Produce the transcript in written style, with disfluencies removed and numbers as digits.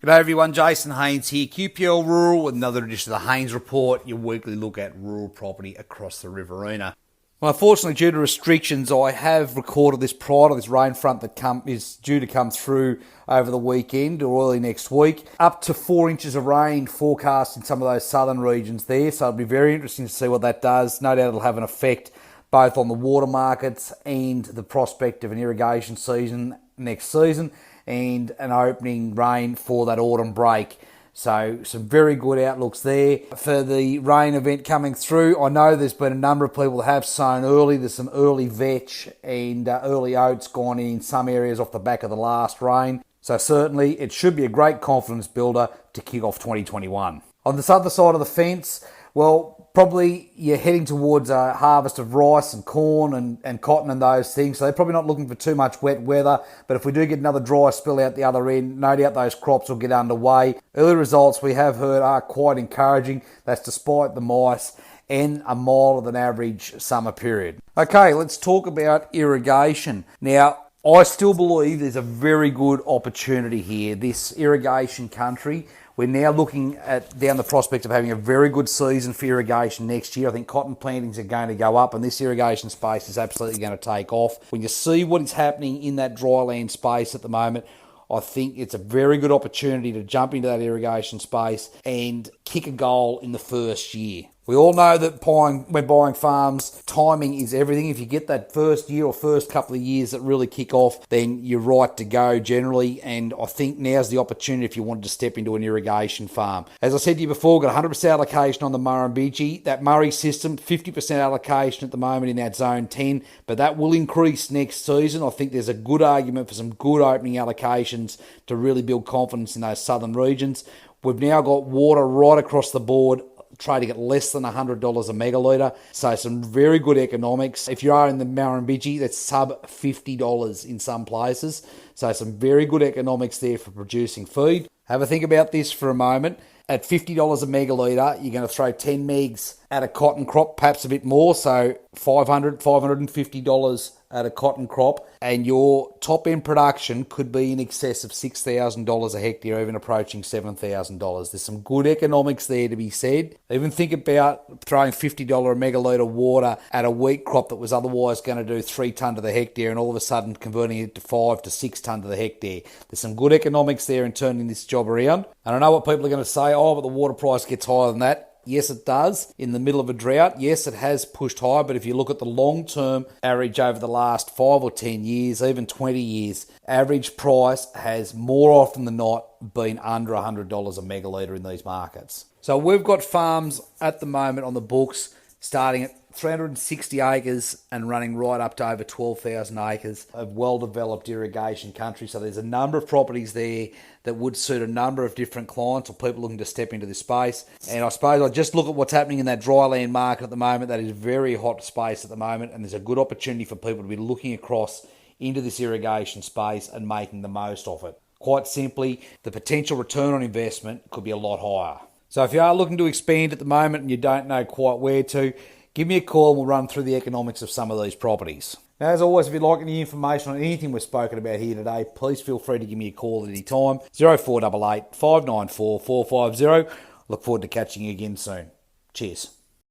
G'day everyone, Jason Haines here, QPL Rural, with another edition of the Haines Report, your weekly look at rural property across the Riverina. Well, unfortunately, due to restrictions, I have recorded this prior to this rain front that is due to come through over the weekend or early next week. Up to 4 inches of rain forecast in some of those southern regions there, so it'll be very interesting to see what that does. No doubt it'll have an effect both on the water markets and the prospect of an irrigation season next season, and an opening rain for that autumn break. So some very good outlooks there for the rain event coming through. I know there's been a number of people that have sown early. There's some early vetch and early oats gone in some areas off the back of the last rain. So certainly it should be a great confidence builder to kick off 2021. On this other side of the fence, well, probably you're heading towards a harvest of rice and corn and cotton and those things, so they're probably not looking for too much wet weather. But if we do get another dry spell out the other end, no doubt those crops will get underway. Early results we have heard are quite encouraging. That's despite the mice and a milder than average summer period. Okay, let's talk about irrigation. Now, I still believe there's a very good opportunity here. This irrigation country, we're now looking at down the prospect of having a very good season for irrigation next year. I think cotton plantings are going to go up and this irrigation space is absolutely going to take off. When you see what is happening in that dry land space at the moment, I think it's a very good opportunity to jump into that irrigation space and kick a goal in the first year. We all know that when buying farms, timing is everything. If you get that first year or first couple of years that really kick off, then you're right to go generally. And I think now's the opportunity if you wanted to step into an irrigation farm. As I said to you before, got 100% allocation on the Murrumbidgee. That Murray system, 50% allocation at the moment in that zone 10, but that will increase next season. I think there's a good argument for some good opening allocations to really build confidence in those southern regions. We've now got water right across the board, trading at less than $100 a megalitre. So some very good economics. If you are in the Murrumbidgee, that's sub $50 in some places. So some very good economics there for producing feed. Have a think about this for a moment. At $50 a megalitre, you're going to throw 10 megs at a cotton crop, perhaps a bit more, so $550 at a cotton crop, and your top-end production could be in excess of $6,000 a hectare, even approaching $7,000. There's some good economics there to be said. Even think about throwing $50 a megalitre water at a wheat crop that was otherwise going to do 3 tonne to the hectare, and all of a sudden converting it to 5 to 6 tonne to the hectare. There's some good economics there in turning this job around. And I know what people are going to say, oh, but the water price gets higher than that. Yes, it does. In the middle of a drought, yes, it has pushed high, but if you look at the long-term average over the last 5 or 10 years, even 20 years, average price has more often than not been under $100 a megalitre in these markets. So we've got farms at the moment on the books starting at 360 acres and running right up to over 12,000 acres of well-developed irrigation country. So there's a number of properties there that would suit a number of different clients or people looking to step into this space. And I suppose I just look at what's happening in that dry land market at the moment. That is a very hot space at the moment, and there's a good opportunity for people to be looking across into this irrigation space and making the most of it. Quite simply, the potential return on investment could be a lot higher. So if you are looking to expand at the moment and you don't know quite where to, give me a call and we'll run through the economics of some of these properties. Now, as always, if you'd like any information on anything we've spoken about here today, please feel free to give me a call at any time. 0488 594 450. Look forward to catching you again soon. Cheers.